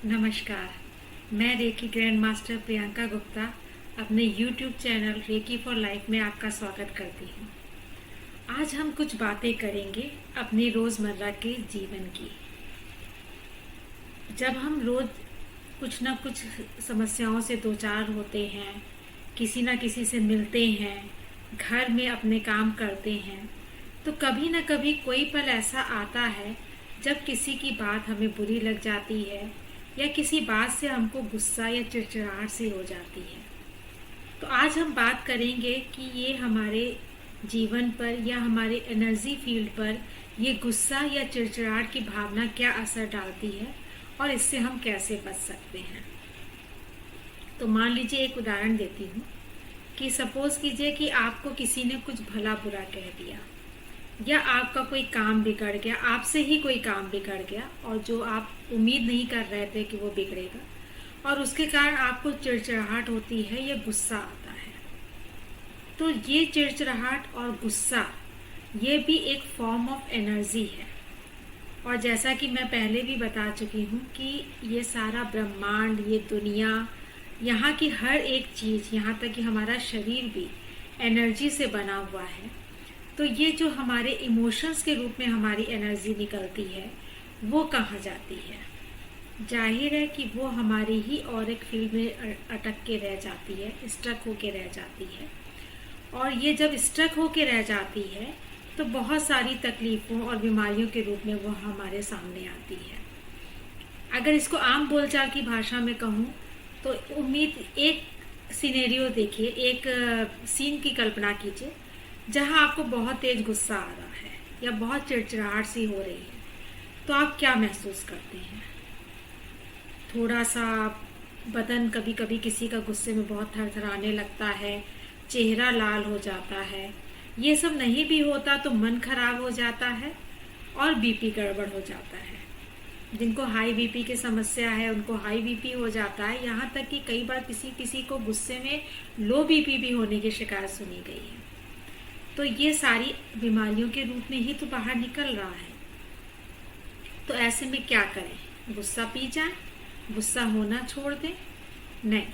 नमस्कार। मैं reiki grand master Priyanka Gupta अपने YouTube channel reiki for life में आपका स्वागत करती हूँ। आज हम कुछ बातें करेंगे अपने रोज़मर्रा के जीवन की। जब हम रोज़ कुछ ना कुछ समस्याओं से दो चार होते हैं, किसी ना किसी से मिलते हैं, घर में अपने काम करते हैं, तो कभी ना कभी कोई पल ऐसा आता है जब किसी की बात हमें बुरी लग जाती है या किसी बात से हमको गुस्सा या चिड़चिड़ाहट सी हो जाती है। तो आज हम बात करेंगे कि ये हमारे जीवन पर या हमारे एनर्जी फील्ड पर ये गुस्सा या चिड़चिड़ाहट की भावना क्या असर डालती है और इससे हम कैसे बच सकते हैं। तो मान लीजिए, एक उदाहरण देती हूँ कि सपोज कीजिए कि आपको किसी ने कुछ भला बुरा कह दिया या आपका कोई काम बिगड़ गया, आपसे ही कोई काम बिगड़ गया और जो आप उम्मीद नहीं कर रहे थे कि वो बिगड़ेगा, और उसके कारण आपको चिड़चिड़ाहट होती है या गुस्सा आता है। तो ये चिड़चिड़ाहट और गुस्सा ये भी एक फॉर्म ऑफ एनर्जी है। और जैसा कि मैं पहले भी बता चुकी हूँ कि ये सारा ब्रह्मांड, ये दुनिया, यहाँ की हर एक चीज़, यहाँ तक कि हमारा शरीर भी एनर्जी से बना हुआ है। तो ये जो हमारे इमोशंस के रूप में हमारी एनर्जी निकलती है वो कहाँ जाती है? जाहिर है कि वो हमारी ही और एक फील्ड में अटक के रह जाती है, स्ट्रक होके रह जाती है। और ये जब स्ट्रक होके रह जाती है तो बहुत सारी तकलीफ़ों और बीमारियों के रूप में वो हमारे सामने आती है। अगर इसको आम बोलचाल की भाषा में कहूँ तो एक सिनेरियो देखिए, एक सीन की कल्पना कीजिए जहां आपको बहुत तेज गुस्सा आ रहा है या बहुत चिड़चिड़ाहट सी हो रही है। तो आप क्या महसूस करते हैं? थोड़ा सा बदन कभी कभी किसी का गुस्से में बहुत थरथराने लगता है, चेहरा लाल हो जाता है। ये सब नहीं भी होता तो मन खराब हो जाता है और बीपी गड़बड़ हो जाता है। जिनको हाई बीपी की समस्या है उनको हाई बीपी हो जाता है। यहाँ तक कि कई बार किसी को गुस्से में लो बीपी भी होने की शिकायत सुनी गई है। तो ये सारी बीमारियों के रूप में ही तो बाहर निकल रहा है। तो ऐसे में क्या करें? गुस्सा पी जाएं? गुस्सा होना छोड़ दें? नहीं,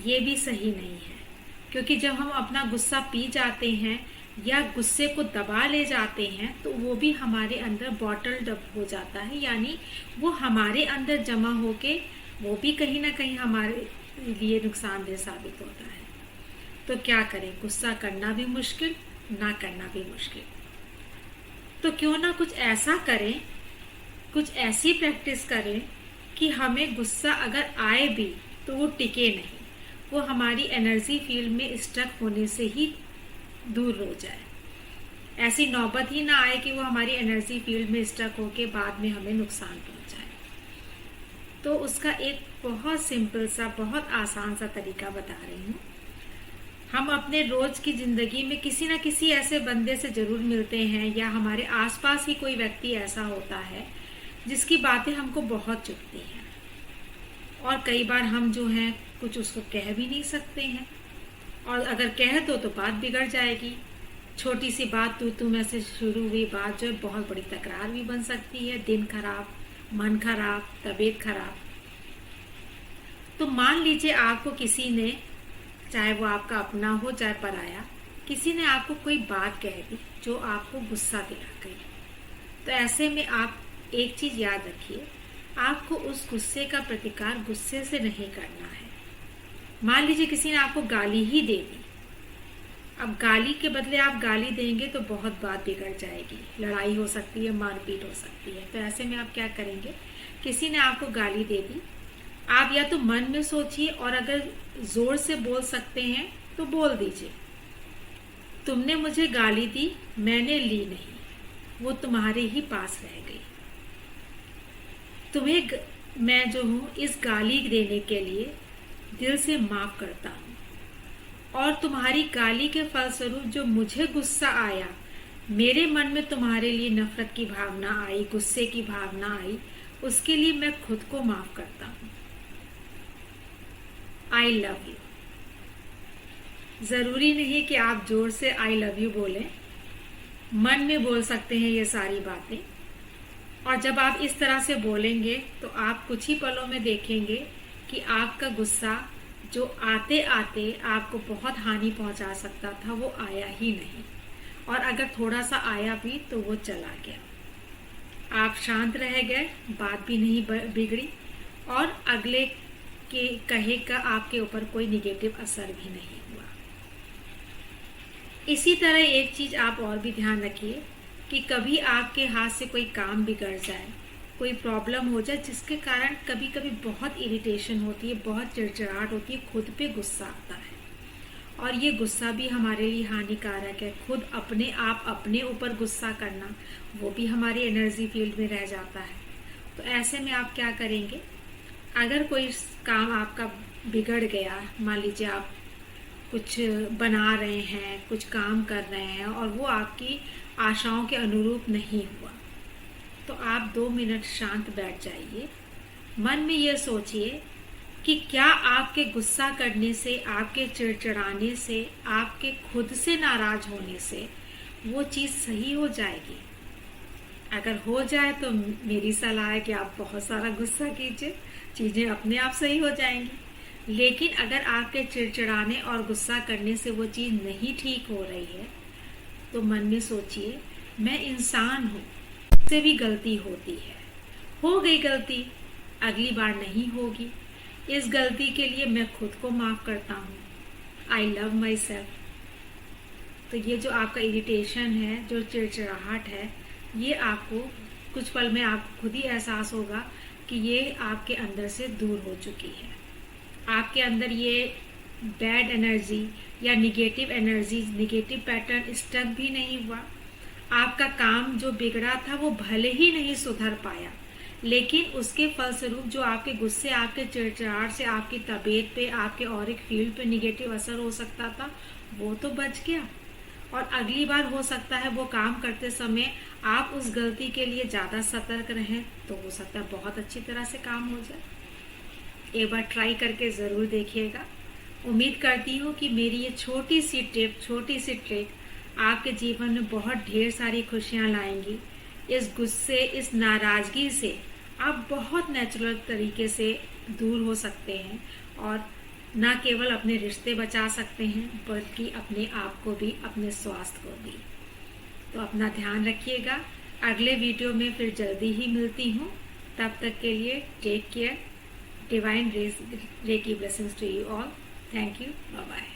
ये भी सही नहीं है। क्योंकि जब हम अपना गुस्सा पी जाते हैं या गुस्से को दबा ले जाते हैं तो वो भी हमारे अंदर बॉटल्ड अप हो जाता है, यानी वो हमारे अंदर जमा होके वो भी कहीं ना कहीं हमारे लिए नुकसानदेह साबित होता है। तो क्या करें? गुस्सा करना भी मुश्किल, ना करना भी मुश्किल। तो क्यों ना कुछ ऐसा करें, कुछ ऐसी प्रैक्टिस करें कि हमें गुस्सा अगर आए भी तो वो टिके नहीं, वो हमारी एनर्जी फील्ड में स्टक होने से ही दूर हो जाए। ऐसी नौबत ही ना आए कि वो हमारी एनर्जी फील्ड में स्टक होके बाद में हमें नुकसान पहुंचाए। तो उसका एक बहुत सिंपल सा, बहुत आसान सा तरीका बता रही हूँ। हम अपने रोज की जिंदगी में किसी न किसी ऐसे बंदे से जरूर मिलते हैं या हमारे आसपास ही कोई व्यक्ति ऐसा होता है जिसकी बातें हमको बहुत चुभती हैं, और कई बार हम जो हैं कुछ उसको कह भी नहीं सकते हैं, और अगर कह दो तो बात बिगड़ जाएगी। छोटी सी बात, तू में से शुरू हुई बात जो है बहुत बड़ी तकरार भी बन सकती है। दिन खराब, मन खराब, तबीयत खराब। तो मान लीजिए आपको किसी ने, चाहे वो आपका अपना हो चाहे पराया, किसी ने आपको कोई बात कह दी जो आपको गुस्सा दिला गई। तो ऐसे में आप एक चीज याद रखिए, आपको उस गुस्से का प्रतिकार गुस्से से नहीं करना है। मान लीजिए किसी ने आपको गाली ही दे दी। अब गाली के बदले आप गाली देंगे तो बहुत बात बिगड़ जाएगी, लड़ाई हो सकती है, मारपीट हो सकती है। तो ऐसे में आप क्या करेंगे? किसी ने आपको गाली दे दी, आप या तो मन में सोचिए, और अगर जोर से बोल सकते हैं तो बोल दीजिए, तुमने मुझे गाली दी, मैंने ली नहीं, वो तुम्हारे ही पास रह गई। तुम्हें मैं जो हूँ इस गाली देने के लिए दिल से माफ करता हूँ, और तुम्हारी गाली के फलस्वरूप जो मुझे गुस्सा आया, मेरे मन में तुम्हारे लिए नफरत की भावना आई, गुस्से की भावना आई, उसके लिए मैं खुद को माफ करता हूँ। I love you. जरूरी नहीं कि आप जोर से आई लव यू बोलें, मन में बोल सकते हैं ये सारी बातें। और जब आप इस तरह से बोलेंगे तो आप कुछ ही पलों में देखेंगे कि आपका गुस्सा जो आते आते आपको बहुत हानि पहुंचा सकता था वो आया ही नहीं, और अगर थोड़ा सा आया भी तो वो चला गया। आप शांत रह गए, बात भी नहीं बिगड़ी, और अगले के कहे का आपके ऊपर कोई निगेटिव असर भी नहीं हुआ। इसी तरह एक चीज आप और भी ध्यान रखिए कि कभी आपके हाथ से कोई काम बिगड़ जाए, कोई प्रॉब्लम हो जाए, जिसके कारण कभी कभी बहुत इरिटेशन होती है, बहुत चिड़चिड़ाहट होती है, खुद पे गुस्सा आता है, और ये गुस्सा भी हमारे लिए हानिकारक है। खुद अपने आप अपने ऊपर गुस्सा करना, वो भी हमारी एनर्जी फील्ड में रह जाता है। तो ऐसे में आप क्या करेंगे, अगर कोई काम आपका बिगड़ गया, मान लीजिए आप कुछ बना रहे हैं, कुछ काम कर रहे हैं और वो आपकी आशाओं के अनुरूप नहीं हुआ, तो आप 2 मिनट शांत बैठ जाइए। मन में ये सोचिए कि क्या आपके गुस्सा करने से, आपके चिड़चिड़ाने से, आपके खुद से नाराज होने से वो चीज़ सही हो जाएगी। अगर हो जाए तो मेरी सलाह है कि आप बहुत सारा गुस्सा कीजिए, चीज़ें अपने आप सही हो जाएंगी। लेकिन अगर आपके चिड़चिड़ाने और गुस्सा करने से वो चीज़ नहीं ठीक हो रही है, तो मन में सोचिए मैं इंसान हूँ, मुझसे भी गलती होती है, हो गई गलती, अगली बार नहीं होगी। इस गलती के लिए मैं खुद को माफ़ करता हूँ। I love my self. तो ये जो आपका इरिटेशन है, जो चिड़चिड़ाहट है, ये आपको कुछ पल में आपको खुद ही एहसास होगा कि ये आपके अंदर से दूर हो चुकी है। आपके अंदर ये बैड एनर्जी या negative energy, negative pattern stuck भी नहीं हुआ। आपका काम जो बिगड़ा था वो भले ही नहीं सुधर पाया, लेकिन उसके फलस्वरूप जो आपके गुस्से, आपके चिड़चिड़ाहट से आपकी तबीयत पे, आपके ऑरिक फील्ड पे निगेटिव असर हो सकता था, वो तो बच गया। और अगली बार हो सकता है वो काम करते समय आप उस गलती के लिए ज़्यादा सतर्क रहें, तो हो सकता है बहुत अच्छी तरह से काम हो जाए। एक बार ट्राई करके ज़रूर देखिएगा। उम्मीद करती हूँ कि मेरी ये छोटी सी टिप, छोटी सी ट्रिक आपके जीवन में बहुत ढेर सारी खुशियाँ लाएंगी। इस गुस्से, इस नाराज़गी से आप बहुत नेचुरल तरीके से दूर हो सकते हैं, और न केवल अपने रिश्ते बचा सकते हैं बल्कि अपने आप को भी, अपने स्वास्थ्य को भी। तो अपना ध्यान रखिएगा। अगले वीडियो में फिर जल्दी ही मिलती हूँ। तब तक के लिए take care. Divine reiki blessings to you all. Thank you. Bye bye.